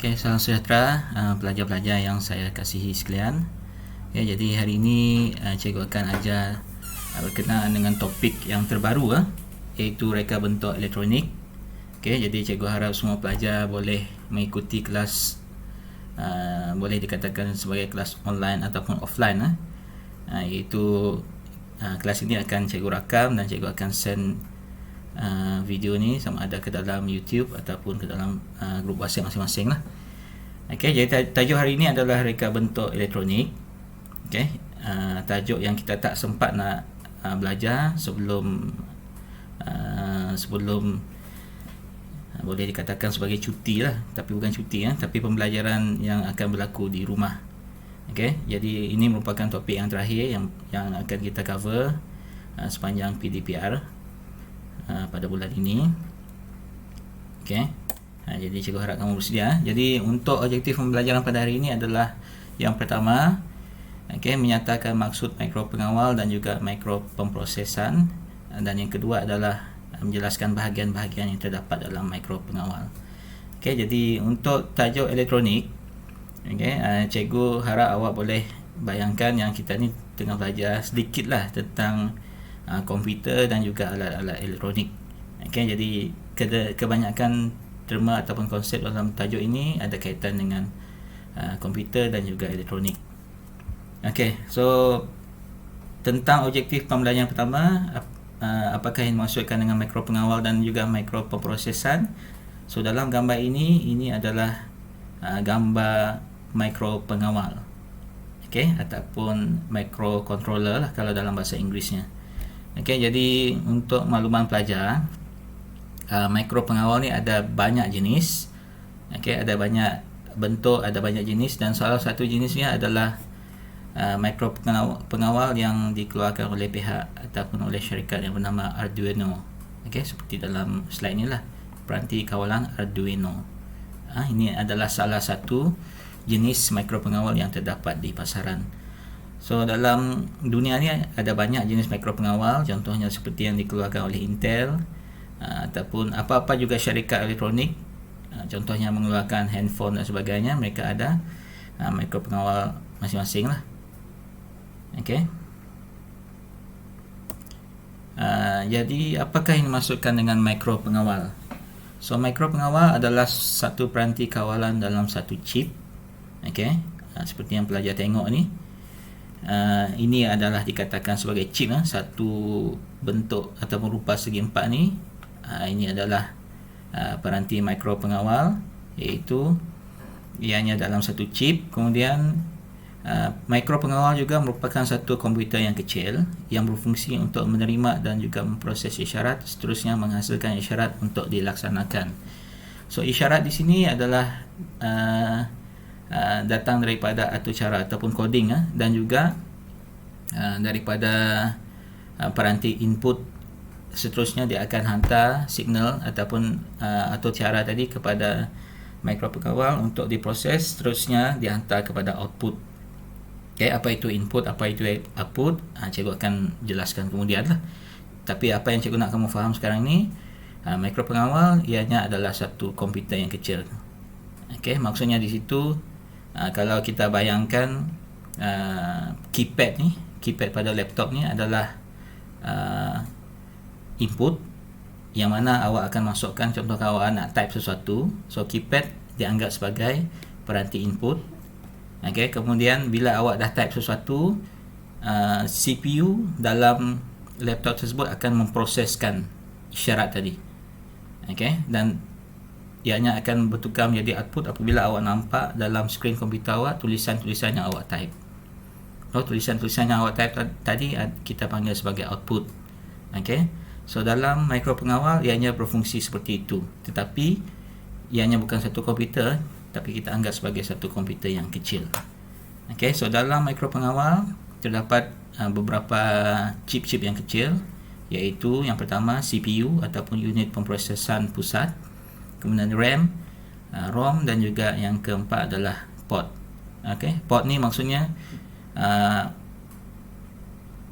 Okey, salam sejahtera pelajar-pelajar yang saya kasihi sekalian. Okay, jadi hari ini cikgu akan ajar berkenaan dengan topik yang terbaru iaitu reka bentuk elektronik. Okay, jadi cikgu harap semua pelajar boleh mengikuti kelas, boleh dikatakan sebagai kelas online ataupun offline iaitu kelas ini akan cikgu rakam dan cikgu akan send video ni sama ada ke dalam YouTube ataupun ke dalam grup WhatsApp masing-masing lah. Okey, jadi tajuk hari ini adalah reka bentuk elektronik. Okey, tajuk yang kita tak sempat nak belajar sebelum boleh dikatakan sebagai cuti lah, tapi bukan cuti tapi pembelajaran yang akan berlaku di rumah. Okey, jadi ini merupakan topik yang terakhir yang akan kita cover sepanjang PDPR pada bulan ini. Okey. Jadi cikgu harap kamu bersedia. Jadi untuk objektif pembelajaran pada hari ini adalah yang pertama, menyatakan maksud mikro pengawal dan juga mikro pemprosesan, dan yang kedua adalah menjelaskan bahagian-bahagian yang terdapat dalam mikro pengawal. Okey, jadi untuk tajuk elektronik, cikgu harap awak boleh bayangkan yang kita ni tengah belajar sedikitlah tentang komputer dan juga alat-alat elektronik. Jadi kebanyakan terma ataupun konsep dalam tajuk ini ada kaitan dengan komputer dan juga elektronik. So tentang objektif pembelajaran pertama, apakah yang dimaksudkan dengan mikro pengawal dan juga mikro pemprosesan? So dalam gambar ini adalah gambar mikro pengawal, ataupun micro controller lah kalau dalam bahasa Inggerisnya. Jadi untuk makluman pelajar, mikro pengawal ni ada banyak jenis, ada banyak bentuk, ada banyak jenis, dan salah satu jenisnya adalah mikro pengawal yang dikeluarkan oleh pihak ataupun oleh syarikat yang bernama Arduino. Seperti dalam slide ni lah, peranti kawalan Arduino. Ini adalah salah satu jenis mikro pengawal yang terdapat di pasaran. So dalam dunia ni ada banyak jenis mikro pengawal, contohnya seperti yang dikeluarkan oleh Intel ataupun apa-apa juga syarikat elektronik, contohnya mengeluarkan handphone dan sebagainya, mereka ada mikro pengawal masing-masing lah. Jadi apakah yang dimaksudkan dengan mikro pengawal? So mikro pengawal adalah satu peranti kawalan dalam satu chip. Seperti yang pelajar tengok ni, ini adalah dikatakan sebagai chip, satu bentuk ataupun rupa segi empat ni. Ini adalah peranti mikro pengawal, iaitu ianya dalam satu chip. Kemudian mikro pengawal juga merupakan satu komputer yang kecil yang berfungsi untuk menerima dan juga memproses isyarat, seterusnya menghasilkan isyarat untuk dilaksanakan. So isyarat di sini adalah datang daripada atur cara ataupun coding, dan juga daripada peranti input. Seterusnya dia akan hantar signal ataupun atur cara tadi kepada mikro pengawal untuk diproses, seterusnya dihantar kepada output. Apa itu input, apa itu output, cikgu akan jelaskan kemudian lah. Tapi apa yang cikgu nak kamu faham sekarang ni, mikro pengawal ianya adalah satu komputer yang kecil. Maksudnya di situ, kalau kita bayangkan keypad pada laptop ni adalah input yang mana awak akan masukkan, contoh kalau awak nak type sesuatu, so keypad dianggap sebagai peranti input. Kemudian bila awak dah type sesuatu, CPU dalam laptop tersebut akan memproseskan isyarat tadi, dan ianya akan bertukar menjadi output apabila awak nampak dalam skrin komputer awak tulisan-tulisan yang awak type. Tulisan-tulisan yang awak type tadi kita panggil sebagai output. So dalam mikro pengawal ianya berfungsi seperti itu, tetapi ianya bukan satu komputer, tapi kita anggap sebagai satu komputer yang kecil. So dalam mikro pengawal terdapat beberapa chip-chip yang kecil, iaitu yang pertama CPU ataupun unit pemprosesan pusat, kemudian RAM, ROM, dan juga yang keempat adalah port. Port ni maksudnya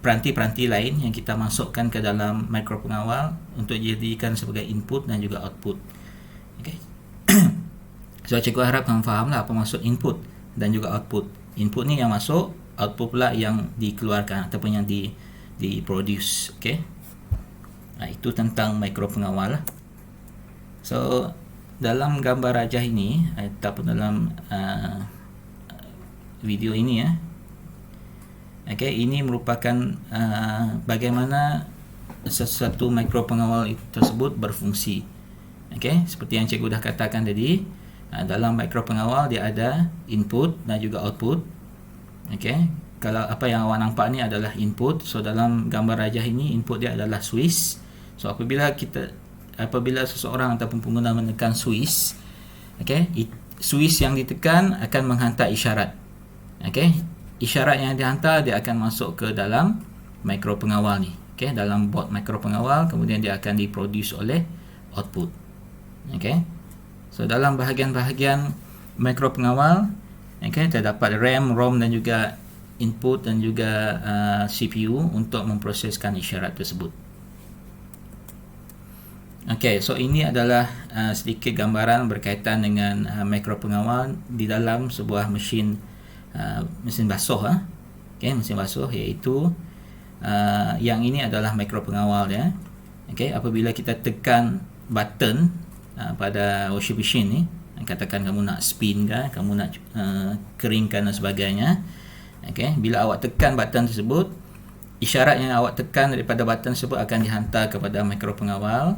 peranti-peranti lain yang kita masukkan ke dalam mikro pengawal untuk dijadikan sebagai input dan juga output. So cikgu harap kamu faham lah apa maksud input dan juga output. Input ni yang masuk, output pula yang dikeluarkan ataupun yang diproduce. Okay, itu tentang mikro pengawal lah. So dalam gambar rajah ini ataupun dalam video ini ini merupakan bagaimana sesuatu mikro pengawal tersebut berfungsi. Seperti yang cikgu dah katakan tadi, dalam mikro pengawal dia ada input dan juga output. Kalau apa yang awak nampak ni adalah input. So dalam gambar rajah ini input dia adalah switch. So apabila seseorang ataupun pengguna menekan switch, switch yang ditekan akan menghantar isyarat. Isyarat yang dihantar dia akan masuk ke dalam mikro pengawal ni. Dalam board mikro pengawal, kemudian dia akan diproduce oleh output. So dalam bahagian-bahagian mikro pengawal, terdapat RAM, ROM dan juga input dan juga CPU untuk memproseskan isyarat tersebut. So ini adalah sedikit gambaran berkaitan dengan mikro pengawal di dalam sebuah mesin basuh. Mesin basuh, iaitu yang ini adalah mikro pengawal ya. Apabila kita tekan button pada washing machine ni, katakan kamu nak spin ke, kamu nak keringkan dan sebagainya, bila awak tekan button tersebut, isyarat yang awak tekan daripada button tersebut akan dihantar kepada mikro pengawal.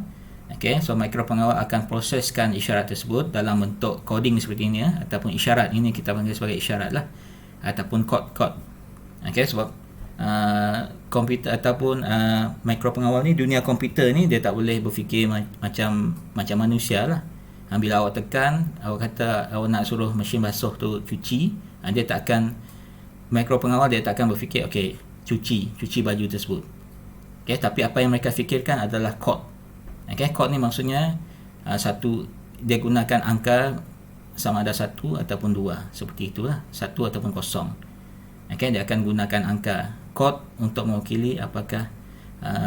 So mikro pengawal akan proseskan isyarat tersebut dalam bentuk coding seperti ini ataupun isyarat. Ini kita panggil sebagai isyarat lah, ataupun kod. Sebab komputer ataupun mikro pengawal ni, dunia komputer ni dia tak boleh berfikir macam manusia lah. Bila awak tekan, awak kata awak nak suruh mesin basuh tu cuci, dia tak akan, mikro pengawal dia tak akan berfikir cuci baju tersebut. Tapi apa yang mereka fikirkan adalah kod. Kod ni maksudnya satu, dia gunakan angka sama ada 1 ataupun 2, seperti itulah, 1 ataupun 0. Dia akan gunakan angka kod untuk mewakili apakah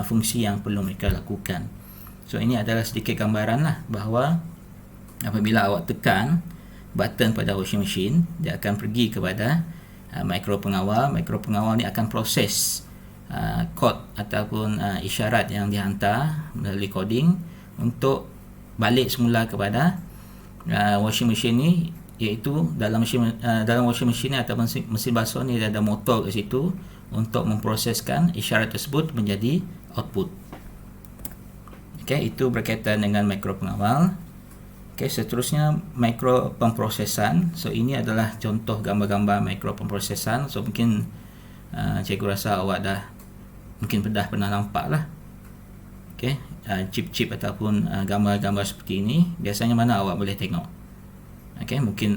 fungsi yang perlu mereka lakukan. So ini adalah sedikit gambaran lah bahawa apabila awak tekan button pada washing machine, dia akan pergi kepada mikro pengawal. Mikro pengawal ni akan proses kod ataupun isyarat yang dihantar melalui coding untuk balik semula kepada washing machine ni, iaitu dalam washing machine ni ataupun mesin basuh ni ada motor kat situ untuk memproseskan isyarat tersebut menjadi output. Itu berkaitan dengan mikro pengawal. Seterusnya mikro pemprosesan. So ini adalah contoh gambar-gambar mikro pemprosesan. So mungkin cikgu rasa awak mungkin pernah nampak lah. Chip-chip ataupun gambar-gambar seperti ini biasanya mana awak boleh tengok. Mungkin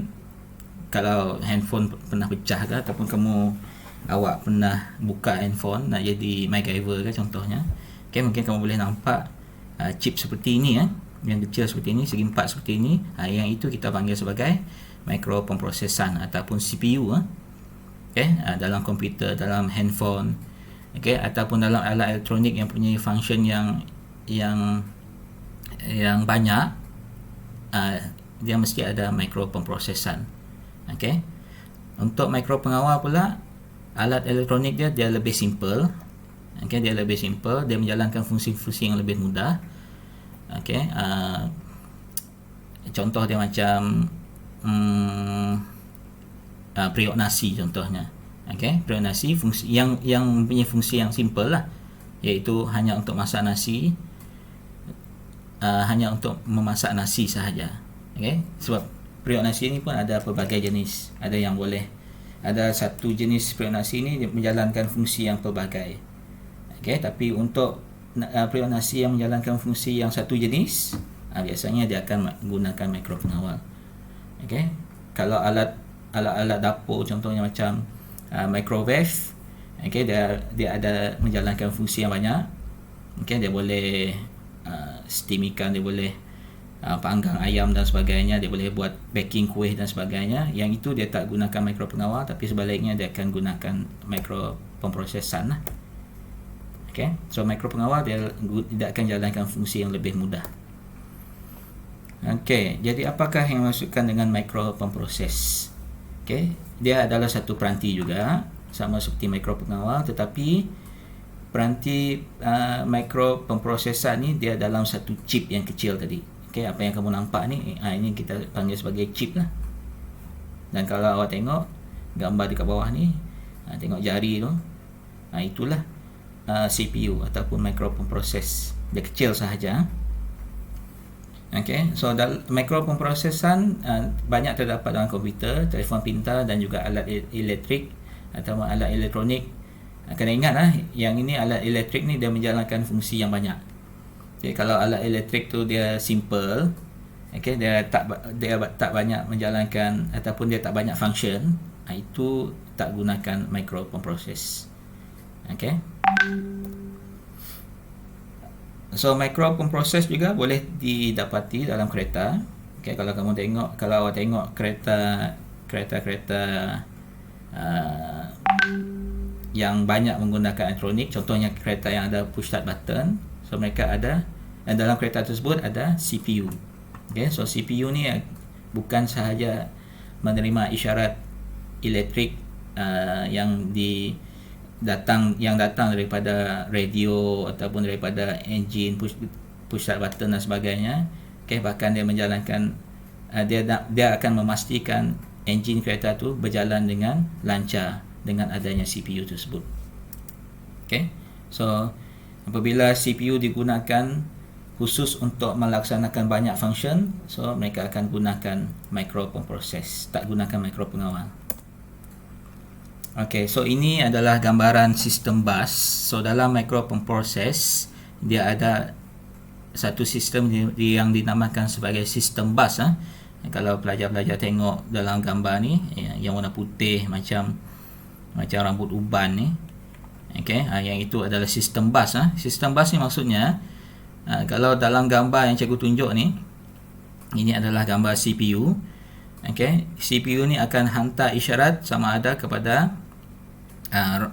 kalau handphone pernah pecah ke, ataupun awak pernah buka handphone nak jadi MacGyver ke contohnya, mungkin kamu boleh nampak chip seperti ini yang kecil seperti ini, segi empat seperti ini, yang itu kita panggil sebagai mikro pemprosesan ataupun CPU dalam komputer, dalam handphone, ataupun dalam alat elektronik yang punya function yang banyak, dia mesti ada mikro pemprosesan. Untuk mikro pengawal pula, alat elektronik dia lebih simple. Dia lebih simple, dia menjalankan fungsi-fungsi yang lebih mudah. Contoh dia macam periuk nasi contohnya. Periuk nasi fungsi yang punya fungsi yang simple lah, iaitu hanya untuk masak nasi, hanya untuk memasak nasi sahaja. Sebab periuk nasi ni pun ada pelbagai jenis. Ada satu jenis periuk nasi ni menjalankan fungsi yang pelbagai. Tapi untuk periuk nasi yang menjalankan fungsi yang satu jenis, biasanya dia akan menggunakan mikro pengawal. Kalau alat dapur contohnya macam microwave, dia ada menjalankan fungsi yang banyak. Dia boleh steam ikan, dia boleh panggang ayam dan sebagainya, dia boleh buat baking kuih dan sebagainya. Yang itu dia tak gunakan mikro pengawal, tapi sebaliknya dia akan gunakan mikro pemprosesan lah. So mikro pengawal dia akan jalankan fungsi yang lebih mudah. Okey, jadi apakah yang dimaksudkan dengan microproses? Okey, dia adalah satu peranti juga, sama seperti micropengawal, tetapi peranti microprocessor ni dia dalam satu chip yang kecil tadi. Okey, apa yang kamu nampak ni, ini kita panggil sebagai chip lah. Dan kalau awak tengok gambar dekat bawah ni, tengok jari tu, itulah CPU ataupun microprocessor. Dia kecil sahaja. Okay, so microprocessor banyak terdapat dalam komputer, telefon pintar dan juga alat elektrik atau alat elektronik. Kena ingat yang ini alat elektrik ni dia menjalankan fungsi yang banyak. Jadi kalau alat elektrik tu dia simple, okay, dia tak banyak menjalankan ataupun dia tak banyak function, itu tak gunakan microprocessor. Okay. So microprocessor juga boleh didapati dalam kereta. Okay, kalau kamu tengok, kalau awak tengok kereta yang banyak menggunakan elektronik, contohnya kereta yang ada push start button, so mereka ada, dan dalam kereta tersebut ada CPU. Okay, so CPU ni bukan sahaja menerima isyarat elektrik yang datang daripada radio ataupun daripada enjin push start button dan sebagainya. Okay, bahkan dia menjalankan dia akan memastikan enjin kereta tu berjalan dengan lancar dengan adanya CPU tersebut. Okay, so apabila CPU digunakan khusus untuk melaksanakan banyak function, so mereka akan gunakan microprocessor, tak gunakan micropengawal. Okay, so ini adalah gambaran sistem bus. So dalam microprocessor dia ada satu sistem yang dinamakan sebagai sistem bus. Kalau pelajar-pelajar tengok dalam gambar ni, yang warna putih macam rambut uban ni, okay, yang itu adalah sistem bus. Sistem bus ni maksudnya, kalau dalam gambar yang cikgu tunjuk ni, ini adalah gambar CPU. Okay, CPU ni akan hantar isyarat sama ada kepada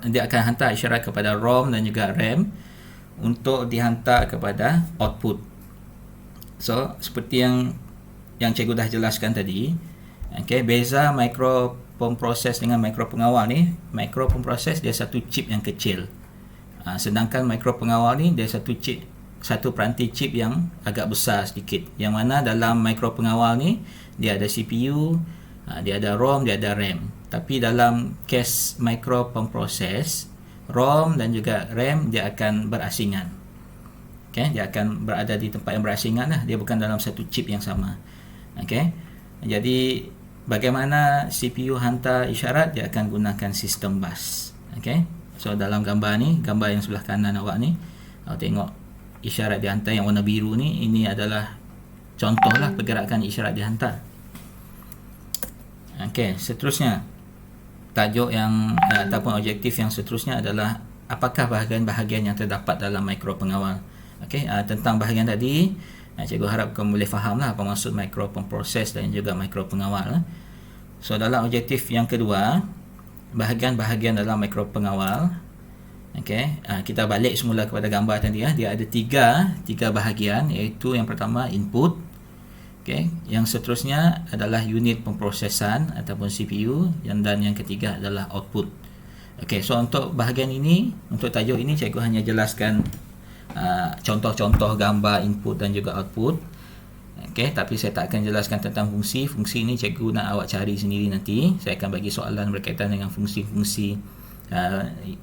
dia akan hantar isyarat kepada ROM dan juga RAM untuk dihantar kepada output. So seperti yang cikgu dah jelaskan tadi, okay, beza microprocessor dengan micropengawal ni, microprocessor dia satu chip yang kecil, sedangkan micropengawal ni dia satu peranti chip yang agak besar sedikit, yang mana dalam micropengawal ni dia ada CPU, dia ada ROM, dia ada RAM. Tapi dalam case microprocessor, ROM dan juga RAM dia akan berasingan. Okay, dia akan berada di tempat yang berasingan lah. Dia bukan dalam satu chip yang sama. Okay, jadi bagaimana CPU hantar isyarat, dia akan gunakan sistem bus. Okay, so dalam gambar ni, gambar yang sebelah kanan awak ni, awak tengok isyarat dihantar yang warna biru ni, ini adalah contohlah pergerakan isyarat dihantar. Okey, seterusnya tajuk yang ataupun objektif yang seterusnya adalah apakah bahagian-bahagian yang terdapat dalam micropengawal. Okey, tentang bahagian tadi, cikgu harap kamu boleh fahamlah apa maksud microprocessor dan juga micropengawal. So dalam objektif yang kedua, bahagian-bahagian dalam micropengawal. Okey, kita balik semula kepada gambar tadi. Dia ada tiga bahagian, iaitu yang pertama input. Okay. Yang seterusnya adalah unit pemprosesan ataupun CPU, dan yang ketiga adalah output. Okay, so untuk bahagian ini, untuk tajuk ini cikgu hanya jelaskan contoh-contoh gambar input dan juga output. Okay, tapi saya tak akan jelaskan tentang fungsi. Fungsi ini cikgu nak awak cari sendiri nanti. Saya akan bagi soalan berkaitan dengan fungsi-fungsi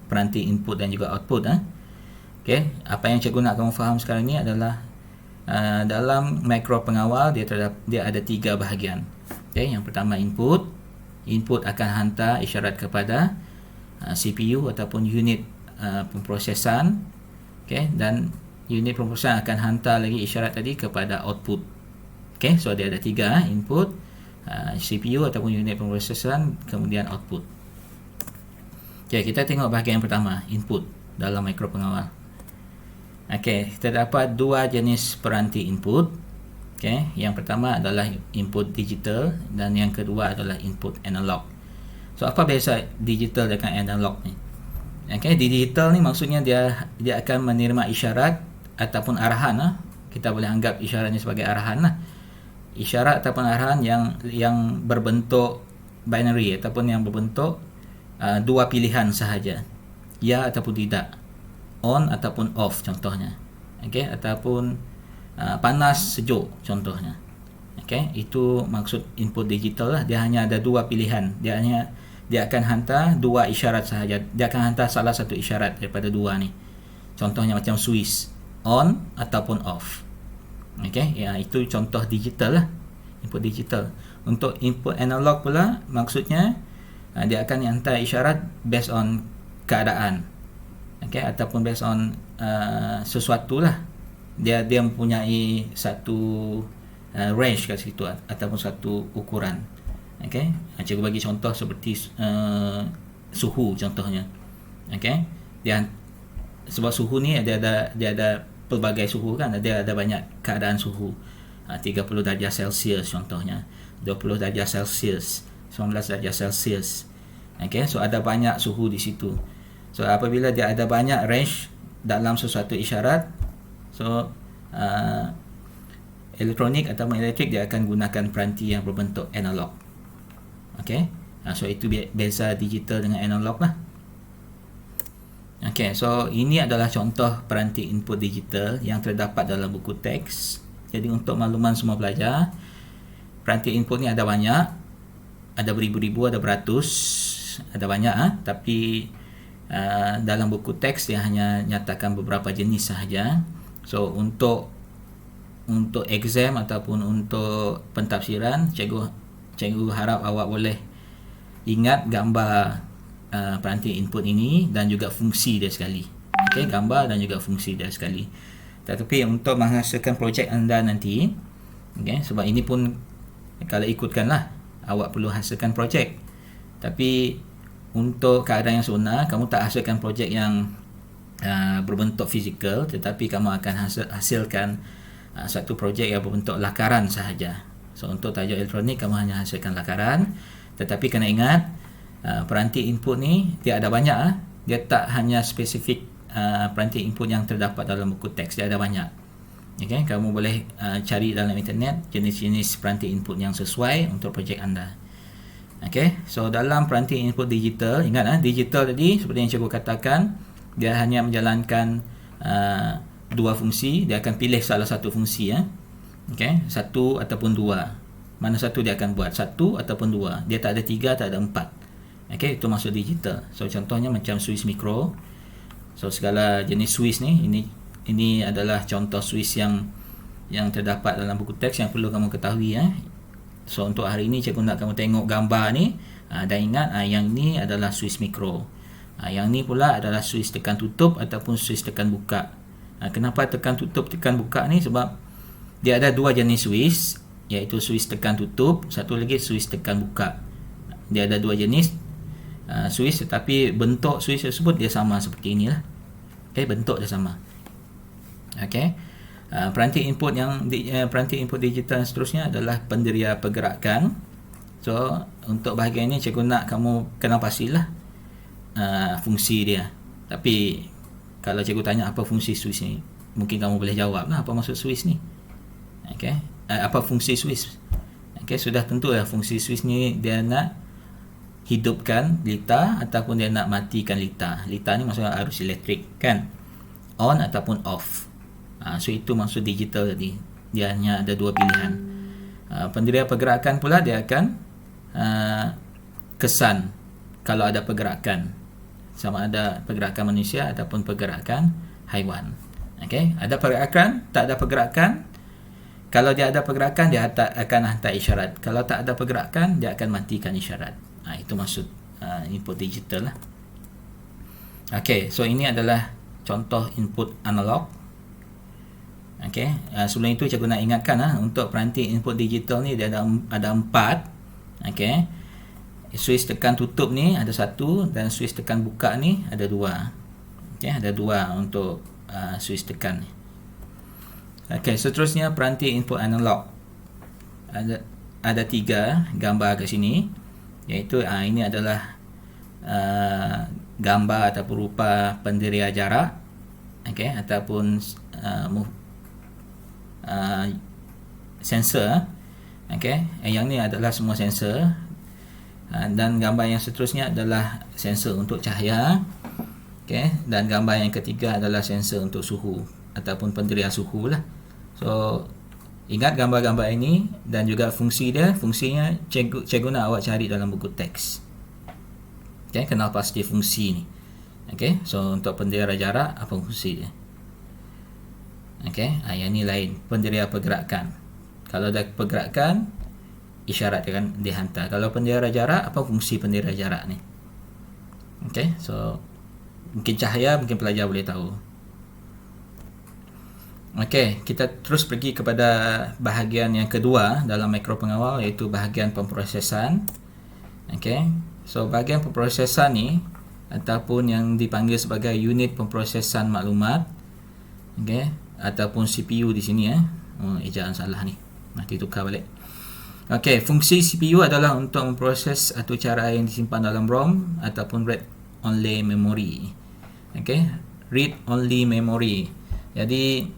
peranti input dan juga output. Okay, apa yang cikgu nak kamu faham sekarang ni adalah dalam micropengawal dia ada tiga bahagian. Okay, yang pertama input. Input akan hantar isyarat kepada CPU ataupun unit pemprosesan. Okay, dan unit pemprosesan akan hantar lagi isyarat tadi kepada output. Okay, so dia ada tiga, input, CPU ataupun unit pemprosesan, kemudian output. Okay, kita tengok bahagian yang pertama, input dalam micropengawal. Okey, terdapat dua jenis peranti input. Okey, yang pertama adalah input digital dan yang kedua adalah input analog. So apa beza digital dengan analog ni? Okey, digital ni maksudnya dia akan menerima isyarat ataupun arahan. Kita boleh anggap isyarat ni sebagai arahan lah. isyarat ataupun arahan yang berbentuk binary ataupun yang berbentuk dua pilihan sahaja, ya ataupun tidak, on ataupun off contohnya. Okey, ataupun panas sejuk contohnya. Okey, itu maksud input digital lah. Dia hanya ada dua pilihan. Dia akan hantar dua isyarat sahaja. Dia akan hantar salah satu isyarat daripada dua ni. Contohnya macam switch, on ataupun off. Okey, ya, itu contoh digital lah, input digital. Untuk input analog pula, maksudnya dia akan hantar isyarat based on keadaan, okey, ataupun based on sesuatu lah. Dia mempunyai satu range kat situ ataupun satu ukuran. Okey, cikgu bagi contoh seperti suhu contohnya. Okey, sebab suhu ni dia ada pelbagai suhu kan, ada banyak keadaan suhu. 30 darjah Celsius contohnya, 20 darjah Celsius, 19 darjah Celsius. Okey, so ada banyak suhu di situ. So apabila dia ada banyak range dalam sesuatu isyarat, so elektronik atau elektrik dia akan gunakan peranti yang berbentuk analog. Okey, so itu beza digital dengan analog lah. Okey, so ini adalah contoh peranti input digital yang terdapat dalam buku teks. Jadi untuk makluman semua pelajar, peranti input ni ada banyak, ada beribu-ribu, ada beratus, ada banyak tapi dalam buku teks dia hanya nyatakan beberapa jenis sahaja. So untuk exam ataupun untuk pentafsiran, cikgu harap awak boleh ingat gambar peranti input ini dan juga fungsi dia sekali. Okey, gambar dan juga fungsi dia sekali. Tetapi untuk menghasilkan projek anda nanti, okey, sebab ini pun kalau ikutkanlah, awak perlu hasilkan projek. Tapi untuk keadaan yang sebenar, kamu tak hasilkan projek yang berbentuk fizikal, tetapi kamu akan hasilkan satu projek yang berbentuk lakaran sahaja. So untuk tajuk elektronik, kamu hanya hasilkan lakaran. Tetapi kena ingat, peranti input ni dia ada banyak. Dia tak hanya spesifik peranti input yang terdapat dalam buku teks, dia ada banyak. Okay, kamu boleh cari dalam internet jenis-jenis peranti input yang sesuai untuk projek anda. Okay, so dalam peranti input digital, ingat digital tadi seperti yang cikgu katakan, dia hanya menjalankan dua fungsi. Dia akan pilih salah satu fungsi, okay, satu ataupun dua. Mana satu dia akan buat, satu ataupun dua. Dia tak ada tiga, tak ada empat. Okay, itu maksud digital. So contohnya macam switch mikro. So segala jenis switch ni, ini adalah contoh switch yang terdapat dalam buku teks yang perlu kamu ketahui. So untuk hari ini cikgu nak kamu tengok gambar ni, dan ingat yang ni adalah switch mikro. Yang ni pula adalah switch tekan tutup ataupun switch tekan buka. Kenapa tekan tutup, tekan buka ni? Sebab dia ada dua jenis switch, iaitu switch tekan tutup, satu lagi switch tekan buka. Dia ada dua jenis switch, tetapi bentuk switch tersebut dia sama seperti inilah. Okay, bentuk dia sama. Okay, peranti input peranti input digital seterusnya adalah penderia pergerakan. So untuk bahagian ini cikgu nak kamu kenal pastilah fungsi dia. Tapi kalau cikgu tanya apa fungsi switch ni, mungkin kamu boleh jawab lah apa maksud switch ni. Okay, apa fungsi switch? Okay, sudah tentu lah fungsi switch ni dia nak hidupkan litar ataupun dia nak matikan litar. Litar ni maksudnya arus elektrik kan, on ataupun off. So itu maksud digital tadi, dia hanya ada dua pilihan. Penderia pergerakan pula dia akan kesan kalau ada pergerakan, sama ada pergerakan manusia ataupun pergerakan haiwan. Okay, ada pergerakan, tak ada pergerakan. Kalau dia ada pergerakan, dia akan hantar isyarat. Kalau tak ada pergerakan, dia akan matikan isyarat. Itu maksud input digital lah. Okay, so ini adalah contoh input analog. Okay, sebelum itu cikgu nak ingatkan untuk peranti input digital ni dia ada 4. Okay, switch tekan tutup ni ada 1 dan switch tekan buka ni ada 2. Okay, ada 2 untuk switch tekan ni. Okay, seterusnya peranti input analog. Ada 3 gambar ke sini, iaitu ini adalah gambar ataupun rupa penderia jarak, okay, ataupun sensor. Okey, yang ni adalah semua sensor. Dan gambar yang seterusnya adalah sensor untuk cahaya. Okey, dan gambar yang ketiga adalah sensor untuk suhu ataupun pendirian suhu lah. So ingat gambar-gambar ini dan juga fungsinya cikgu nak awak cari dalam buku teks. Okey, kenal pasti fungsi ni. Okey, so untuk pendirian jarak apa fungsi dia? Okey, yang ni lain, pendirian pergerakan. Kalau ada pergerakan, isyarat dia akan dihantar. Kalau pendirian jarak, apa fungsi pendirian jarak ni? Okey, so mungkin cahaya, mungkin pelajar boleh tahu. Okey, kita terus pergi kepada bahagian yang kedua dalam mikro pengawal, iaitu bahagian pemprosesan. Okey, so bahagian pemprosesan ni ataupun yang dipanggil sebagai unit pemprosesan maklumat, okey, ataupun CPU di sini ejaan salah ni. Nanti tukar balik. Okey, fungsi CPU adalah untuk memproses atau cara yang disimpan dalam ROM ataupun read only memory. Okey, read only memory. Jadi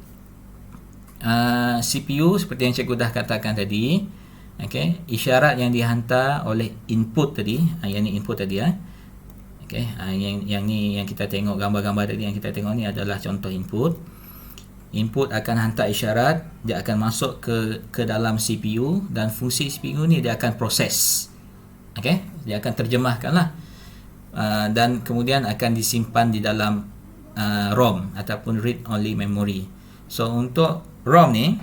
CPU seperti yang cikgu dah katakan tadi, okey, isyarat yang dihantar oleh input tadi, yang ni input tadi okey, yang ni yang kita tengok gambar-gambar tadi yang kita tengok ni adalah contoh input. Input akan hantar isyarat, dia akan masuk ke dalam CPU dan fungsi CPU ni dia akan proses. Okey, dia akan terjemahkanlah. Dan kemudian akan disimpan di dalam ROM ataupun read only memory. So untuk ROM ni,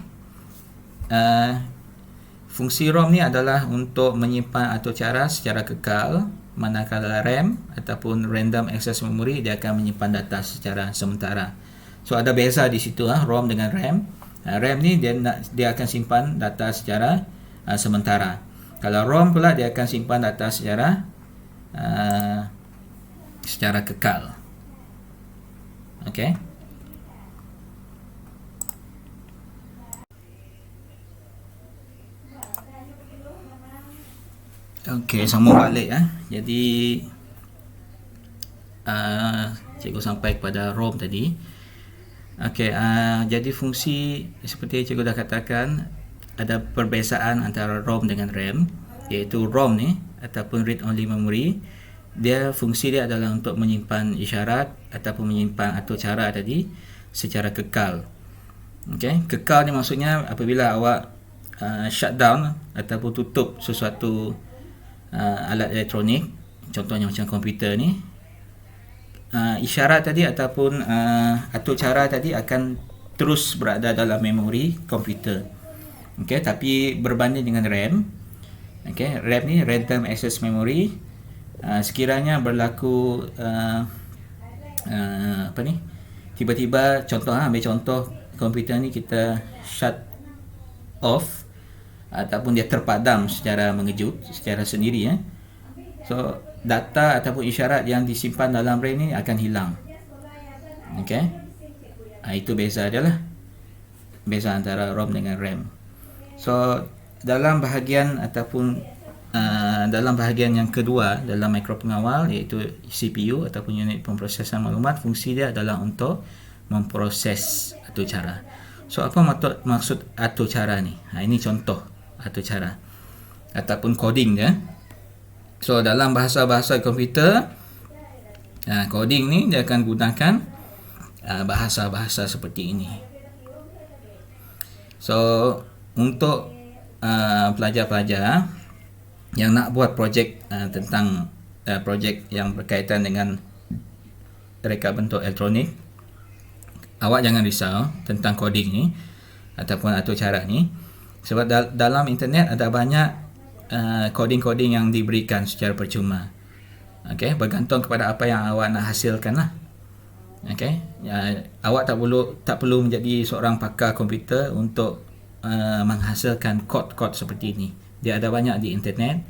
fungsi ROM ni adalah untuk menyimpan atau cara secara kekal, manakala RAM ataupun random access memory dia akan menyimpan data secara sementara. So ada beza di situ ROM dengan RAM. RAM ni dia akan simpan data secara sementara. Kalau ROM pula dia akan simpan data secara kekal. Okey. Okey, sambung balik Jadi cikgu sampai kepada ROM tadi. Okey, jadi fungsi seperti cikgu dah katakan, ada perbezaan antara ROM dengan RAM, iaitu ROM ni ataupun read only memory, fungsi dia adalah untuk menyimpan isyarat ataupun menyimpan atau cara tadi secara kekal. Okey, kekal ni maksudnya apabila awak shutdown ataupun tutup sesuatu alat elektronik, contohnya macam komputer ni, isyarat tadi ataupun atau cara tadi akan terus berada dalam memori komputer. Okey, tapi berbanding dengan RAM, okey, RAM ni random access memory, sekiranya berlaku tiba-tiba ambil contoh komputer ni kita shut off ataupun dia terpadam secara mengejut, secara sendiri so data ataupun isyarat yang disimpan dalam RAM ni akan hilang. Okey, itu beza dia lah, beza antara ROM dengan RAM. So dalam bahagian ataupun dalam bahagian yang kedua dalam mikro pengawal, iaitu CPU ataupun unit pemprosesan maklumat, fungsi dia adalah untuk memproses atur cara. So apa maksud atur cara ni? Ini contoh atur cara ataupun coding dia. So dalam bahasa-bahasa komputer, coding ni dia akan gunakan bahasa-bahasa seperti ini. So untuk pelajar-pelajar yang nak buat projek tentang projek yang berkaitan dengan reka bentuk elektronik, awak jangan risau tentang coding ni ataupun atur cara ni, sebab dalam internet ada banyak coding-coding yang diberikan secara percuma. Okey, bergantung kepada apa yang awak nak hasilkan lah. Okey, awak tak perlu menjadi seorang pakar komputer untuk menghasilkan kod-kod seperti ini. Dia ada banyak di internet.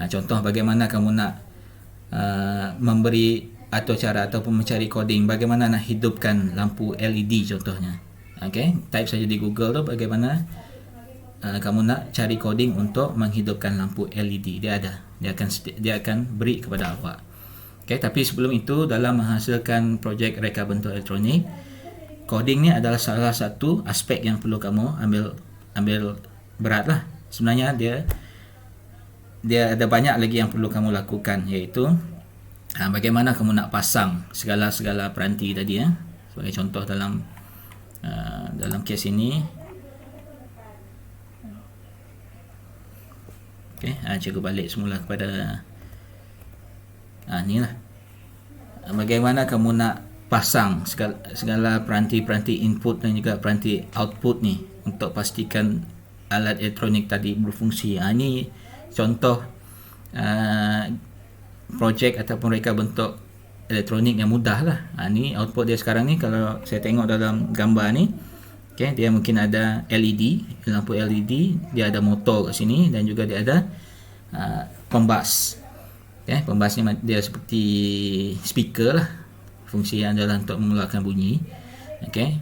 Contoh bagaimana kamu nak memberi atau cara ataupun mencari coding, bagaimana nak hidupkan lampu LED contohnya. Okey, type saja di Google tu bagaimana kamu nak cari coding untuk menghidupkan lampu LED. Dia akan beri kepada awak. Okey, tapi sebelum itu, dalam menghasilkan projek reka bentuk elektronik, coding ni adalah salah satu aspek yang perlu kamu ambil berat lah. Sebenarnya dia ada banyak lagi yang perlu kamu lakukan, iaitu bagaimana kamu nak pasang segala peranti tadi ya. Sebagai contoh dalam kes ini. Okey, cikgu balik semula kepada inilah. Bagaimana kamu nak pasang segala peranti-peranti input dan juga peranti output ni untuk pastikan alat elektronik tadi berfungsi. Ini contoh projek ataupun reka bentuk elektronik yang mudah lah. Ni output dia sekarang ni, kalau saya tengok dalam gambar ni, okay, dia mungkin ada LED, lampu LED, dia ada motor kat sini dan juga dia ada pembas. Okay, pembas ni dia seperti speaker lah. Fungsi yang adalah untuk mengeluarkan bunyi. Okay,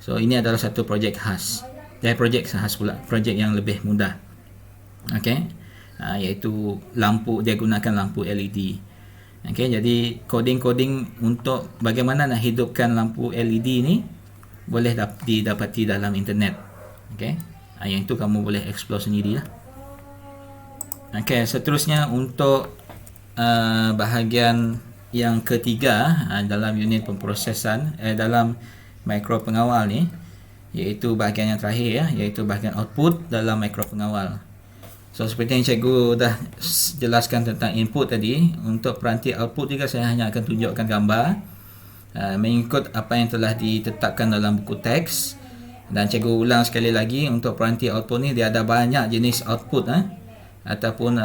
so ini adalah satu projek khas. Projek khas pula, projek yang lebih mudah. Okay, iaitu lampu, dia gunakan lampu LED. Okay, jadi coding untuk bagaimana nak hidupkan lampu LED ni boleh didapati dalam internet. Okay, yang itu kamu boleh explore sendirilah. Okay, seterusnya untuk bahagian yang ketiga dalam unit pemprosesan dalam mikro pengawal ni, iaitu bahagian yang terakhir ya, iaitu bahagian output dalam mikro pengawal. So seperti yang cikgu dah jelaskan tentang input tadi, untuk peranti output juga saya hanya akan tunjukkan gambar mengikut apa yang telah ditetapkan dalam buku teks. Dan cikgu ulang sekali lagi, untuk peranti output ni dia ada banyak jenis output ataupun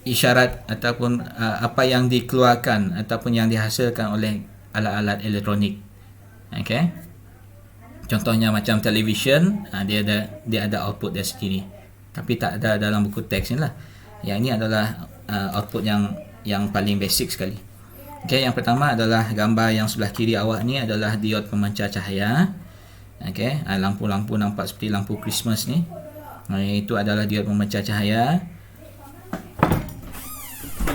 isyarat ataupun apa yang dikeluarkan ataupun yang dihasilkan oleh alat-alat elektronik. Okey. Contohnya macam television, dia ada output dia sendiri. Tapi tak ada dalam buku teks ni lah. Yang ini adalah output yang paling basic sekali. Okey, yang pertama adalah gambar yang sebelah kiri awak ni adalah diod pemancar cahaya. Okey, lampu-lampu nampak seperti lampu Christmas ni. Itu adalah diod pemancar cahaya.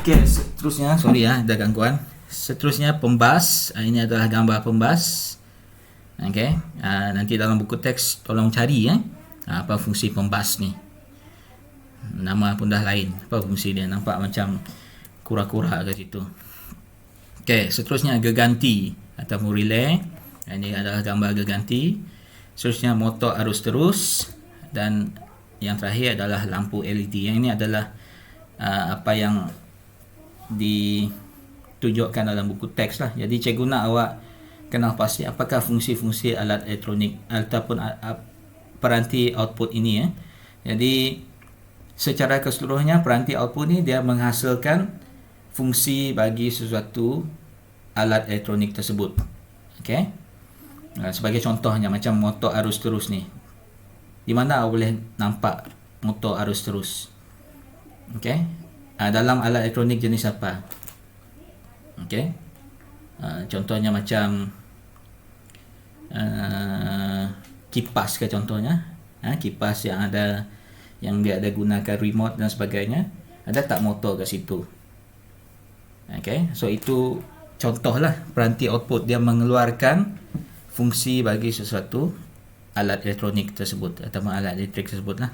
Okey, seterusnya, sorry ada gangguan. Seterusnya pembas. Ini adalah gambar pembas. Okey, nanti dalam buku teks tolong cari apa fungsi pembas ni. Nama pun dah lain. Apa fungsi dia? Nampak macam kura-kura kat situ. Okey, seterusnya geganti ataupun relay. Ini adalah gambar geganti. Seterusnya motor arus terus, dan yang terakhir adalah lampu LED. Yang ini adalah apa yang ditunjukkan dalam buku teks lah. Jadi cikgu nak awak kenal pasti apakah fungsi-fungsi alat elektronik ataupun peranti output ini. Jadi secara keseluruhannya peranti output ni dia menghasilkan fungsi bagi sesuatu alat elektronik tersebut. Okey. Sebagai contohnya macam motor arus terus ni. Di mana awak boleh nampak motor arus terus? Okey. Dalam alat elektronik jenis apa? Okey. Contohnya macam kipas ke contohnya. Kipas yang dia ada gunakan remote dan sebagainya. Ada tak motor kat situ? Okey. So itu contohlah peranti output, dia mengeluarkan fungsi bagi sesuatu alat elektronik tersebut ataupun alat elektrik tersebut lah.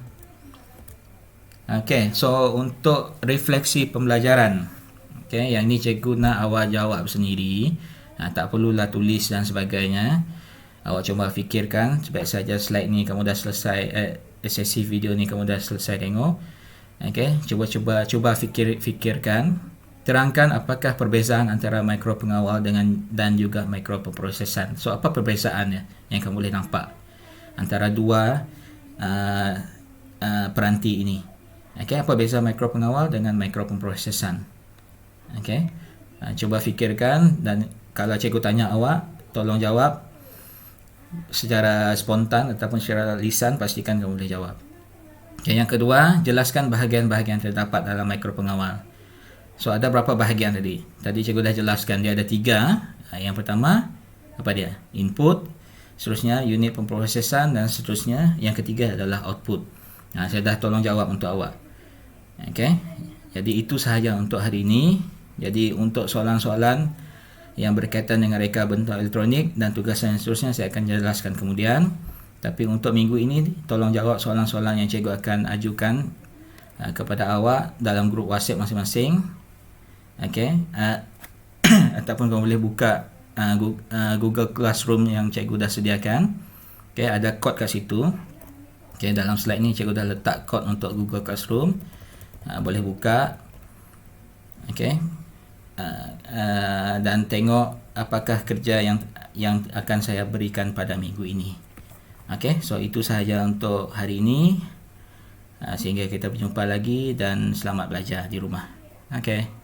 Okey, so untuk refleksi pembelajaran, okey, yang ni cikgu nak awak jawab sendiri. Tak perlulah tulis dan sebagainya. Awak cuba fikirkan. Sebaik saja slide ni kamu dah selesai, sesi video ni kamu dah selesai tengok. Okey, cuba fikirkan. Terangkan apakah perbezaan antara mikro pengawal dan juga mikro pemprosesan. So apa perbezaannya yang kamu boleh nampak antara dua peranti ini? Okey, apa beza mikro pengawal dengan mikro pemprosesan? Okey, cuba fikirkan, dan kalau cikgu tanya awak, tolong jawab secara spontan ataupun secara lisan, pastikan kamu boleh jawab. Okay, yang kedua, jelaskan bahagian-bahagian terdapat dalam mikro pengawal. So ada berapa bahagian tadi? Tadi cikgu dah jelaskan, dia ada 3. Yang pertama, apa dia? Input, seterusnya unit pemprosesan, dan seterusnya yang ketiga adalah output. Saya dah tolong jawab untuk awak. Okey. Jadi itu sahaja untuk hari ini. Jadi untuk soalan-soalan yang berkaitan dengan reka bentuk elektronik dan tugasan yang seterusnya saya akan jelaskan kemudian. Tapi untuk minggu ini tolong jawab soalan-soalan yang cikgu akan ajukan kepada awak dalam grup WhatsApp masing-masing. Okey. Ataupun kamu boleh buka Google Classroom yang cikgu dah sediakan. Okey, ada kod kat situ. Okey, dalam slide ni cikgu dah letak kod untuk Google Classroom. Boleh buka. Okey. Dan tengok apakah kerja yang akan saya berikan pada minggu ini. Okey, so itu sahaja untuk hari ini. Sehingga kita berjumpa lagi dan selamat belajar di rumah. Okey.